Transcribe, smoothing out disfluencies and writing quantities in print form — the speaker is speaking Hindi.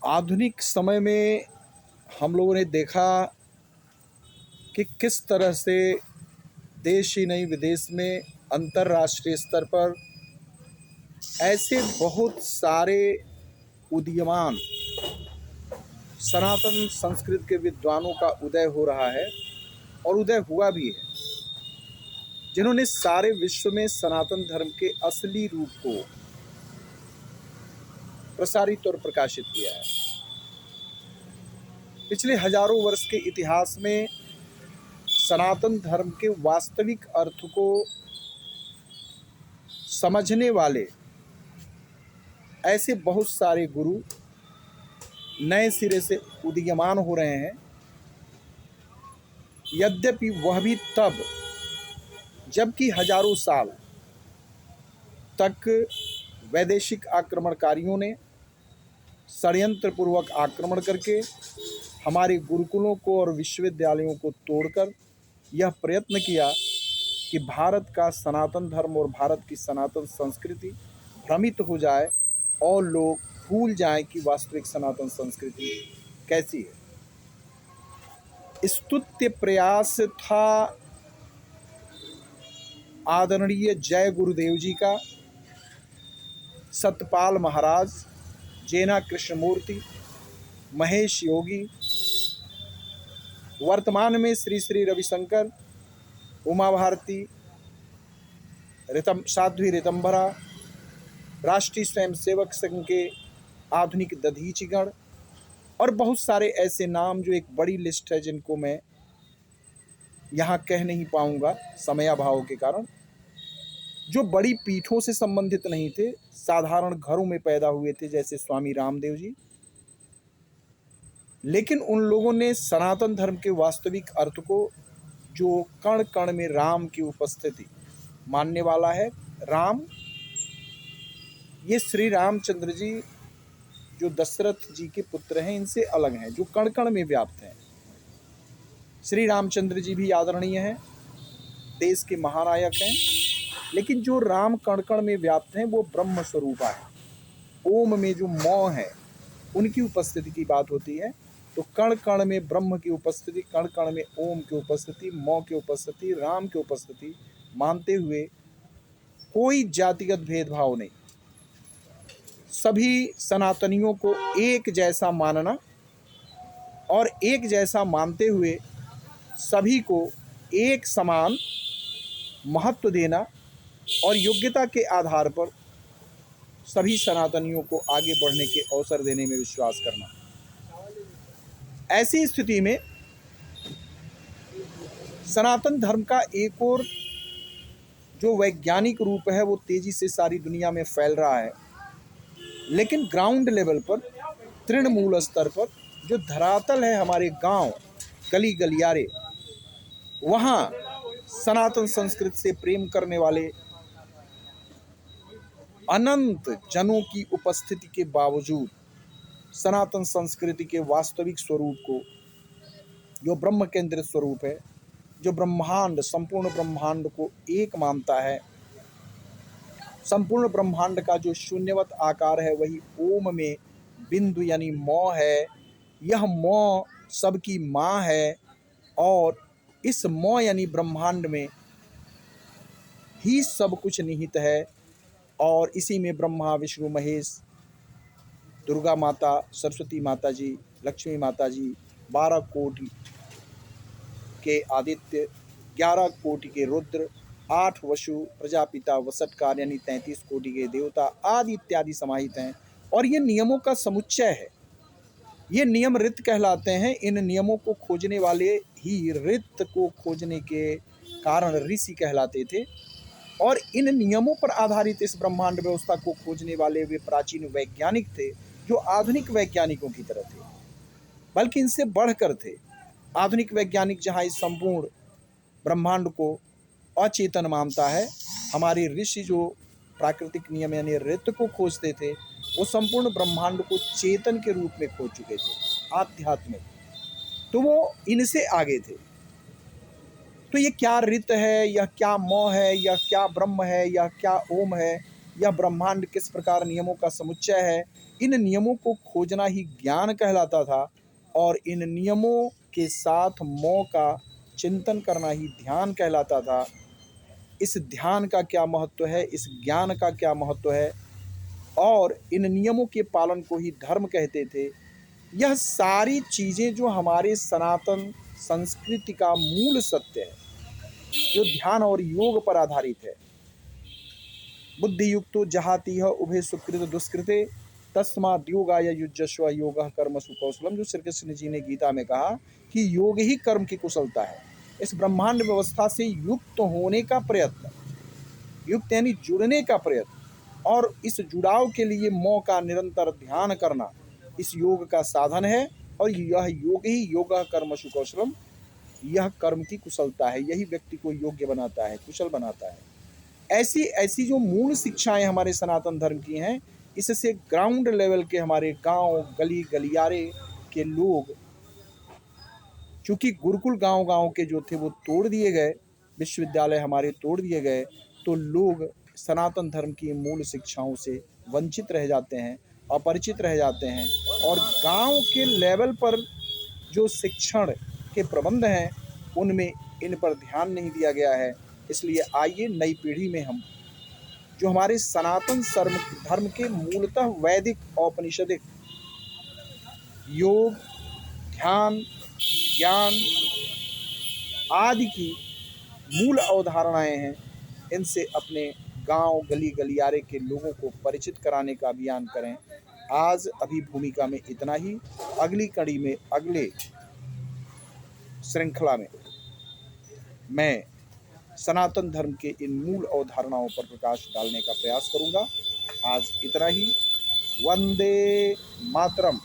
आधुनिक समय में हम लोगों ने देखा कि किस तरह से देश ही नहीं विदेश में अंतर्राष्ट्रीय स्तर पर ऐसे बहुत सारे उदीयमान सनातन संस्कृत के विद्वानों का उदय हो रहा है और उदय हुआ भी है, जिन्होंने सारे विश्व में सनातन धर्म के असली रूप को प्रसारित और प्रकाशित किया है। पिछले हजारों वर्ष के इतिहास में सनातन धर्म के वास्तविक अर्थ को समझने वाले ऐसे बहुत सारे गुरु नए सिरे से उदीयमान हो रहे हैं। यद्यपि वह भी तब जबकि हजारों साल तक वैदेशिक आक्रमणकारियों ने षड्यंत्रपूर्वक आक्रमण करके हमारे गुरुकुलों को और विश्वविद्यालयों को तोड़कर यह प्रयत्न किया कि भारत का सनातन धर्म और भारत की सनातन संस्कृति भ्रमित हो जाए और लोग भूल जाएं कि वास्तविक सनातन संस्कृति कैसी है। स्तुत्य प्रयास था आदरणीय जय गुरुदेव जी का, सतपाल महाराज, जेना कृष्णमूर्ति, महेश योगी, वर्तमान में श्री श्री रविशंकर, उमा भारती, साध्वी ऋतंभरा, राष्ट्रीय स्वयंसेवक संघ के आधुनिक दधीचीगण और बहुत सारे ऐसे नाम जो एक बड़ी लिस्ट है, जिनको मैं यहाँ कह नहीं पाऊँगा समयाभाव के कारण, जो बड़ी पीठों से संबंधित नहीं थे, साधारण घरों में पैदा हुए थे, जैसे स्वामी रामदेव जी। लेकिन उन लोगों ने सनातन धर्म के वास्तविक अर्थ को, जो कण कण में राम की उपस्थिति मानने वाला है। राम, ये श्री रामचंद्र जी जो दशरथ जी के पुत्र हैं, इनसे अलग हैं, जो कण कण में व्याप्त हैं। श्री रामचंद्र जी भी आदरणीय हैं, देश के महानायक हैं, लेकिन जो राम कण कण में व्याप्त हैं वो ब्रह्म स्वरूपा है। ओम में जो मौ है उनकी उपस्थिति की बात होती है। तो कण कण में ब्रह्म की उपस्थिति, कण कण में ओम की उपस्थिति, मौ की उपस्थिति, राम की उपस्थिति मानते हुए कोई जातिगत भेदभाव नहीं, सभी सनातनियों को एक जैसा मानना और एक जैसा मानते हुए सभी को एक समान महत्व देना और योग्यता के आधार पर सभी सनातनियों को आगे बढ़ने के अवसर देने में विश्वास करना। ऐसी स्थिति में सनातन धर्म का एक और जो वैज्ञानिक रूप है वो तेजी से सारी दुनिया में फैल रहा है, लेकिन ग्राउंड लेवल पर, तृणमूल स्तर पर, जो धरातल है, हमारे गांव, गली गलियारे, वहाँ सनातन संस्कृति से प्रेम करने वाले अनंत जनों की उपस्थिति के बावजूद सनातन संस्कृति के वास्तविक स्वरूप को, जो ब्रह्म केंद्रित स्वरूप है, जो ब्रह्मांड, संपूर्ण ब्रह्मांड को एक मानता है, संपूर्ण ब्रह्मांड का जो शून्यवत आकार है वही ओम में बिंदु यानी मौ है। यह मौ सबकी माँ है और इस मौ यानी ब्रह्मांड में ही सब कुछ निहित है और इसी में ब्रह्मा, विष्णु, महेश, दुर्गा माता, सरस्वती माता जी, लक्ष्मी माता जी, 12 कोटि के आदित्य, 11 कोटि के रुद्र, 8 वसु, प्रजापिता, वसटकार यानी 33 कोटि के देवता आदि इत्यादि समाहित हैं। और ये नियमों का समुच्चय है। ये नियम ऋत कहलाते हैं। इन नियमों को खोजने वाले ही ऋत को खोजने के कारण ऋषि कहलाते थे और इन नियमों पर आधारित इस ब्रह्मांड व्यवस्था को खोजने वाले वे प्राचीन वैज्ञानिक थे, जो आधुनिक वैज्ञानिकों की तरह थे, बल्कि इनसे बढ़कर थे। आधुनिक वैज्ञानिक जहाँ इस संपूर्ण ब्रह्मांड को अचेतन मानता है, हमारे ऋषि जो प्राकृतिक नियम यानी ऋत को खोजते थे, वो संपूर्ण ब्रह्मांड को चेतन के रूप में खोज चुके थे, आध्यात्मिक। तो वो इनसे आगे थे। तो ये क्या ऋत है, यह क्या मौ है, यह क्या ब्रह्म है, यह क्या ओम है, यह ब्रह्मांड किस प्रकार नियमों का समुच्चय है, इन नियमों को खोजना ही ज्ञान कहलाता था और इन नियमों के साथ मौ का चिंतन करना ही ध्यान कहलाता था। इस ध्यान का क्या महत्व है, इस ज्ञान का क्या महत्व है, और इन नियमों के पालन को ही धर्म कहते थे। यह सारी चीज़ें जो हमारे सनातन संस्कृति का मूल सत्य है, जो ध्यान और योग पर आधारित है। बुद्धि युक्तो जहाति उभे सुकृत दुष्कृते तस्माद् योगाय युज्यस्व योगः कर्मसु कौशलम। जो श्री कृष्ण जी ने गीता में कहा कि योग ही कर्म की कुशलता है। इस ब्रह्मांड व्यवस्था से युक्त होने का प्रयत्न, युक्त यानी जुड़ने का प्रयत्न, और इस जुड़ाव के लिए मौ का निरंतर ध्यान करना इस योग का साधन है। और यह योग ही योगः कर्मसु कौशलम, यह कर्म की कुशलता है, यही व्यक्ति को योग्य बनाता है, कुशल बनाता है। ऐसी ऐसी जो मूल शिक्षाएं हमारे सनातन धर्म की हैं, इससे ग्राउंड लेवल के हमारे गांव गली गलियारे के लोग, चूँकि गुरुकुल गांव-गांव के जो थे वो तोड़ दिए गए, विश्वविद्यालय हमारे तोड़ दिए गए, तो लोग सनातन धर्म की मूल शिक्षाओं से वंचित रह जाते हैं, अपरिचित रह जाते हैं। और गांव के लेवल पर जो शिक्षण के प्रबंध हैं, उनमें इन पर ध्यान नहीं दिया गया है। इसलिए आइए नई पीढ़ी में हम जो हमारे सनातन धर्म के मूलतः वैदिक औपनिषदिक योग, ध्यान, ज्ञान आदि की मूल अवधारणाएं हैं, इनसे अपने गांव गली गलियारे के लोगों को परिचित कराने का अभियान करें। आज अभी भूमिका में इतना ही। अगली कड़ी में, अगले श्रृंखला में मैं सनातन धर्म के इन मूल अवधारणाओं पर प्रकाश डालने का प्रयास करूंगा। आज इतना ही। वंदे मातरम।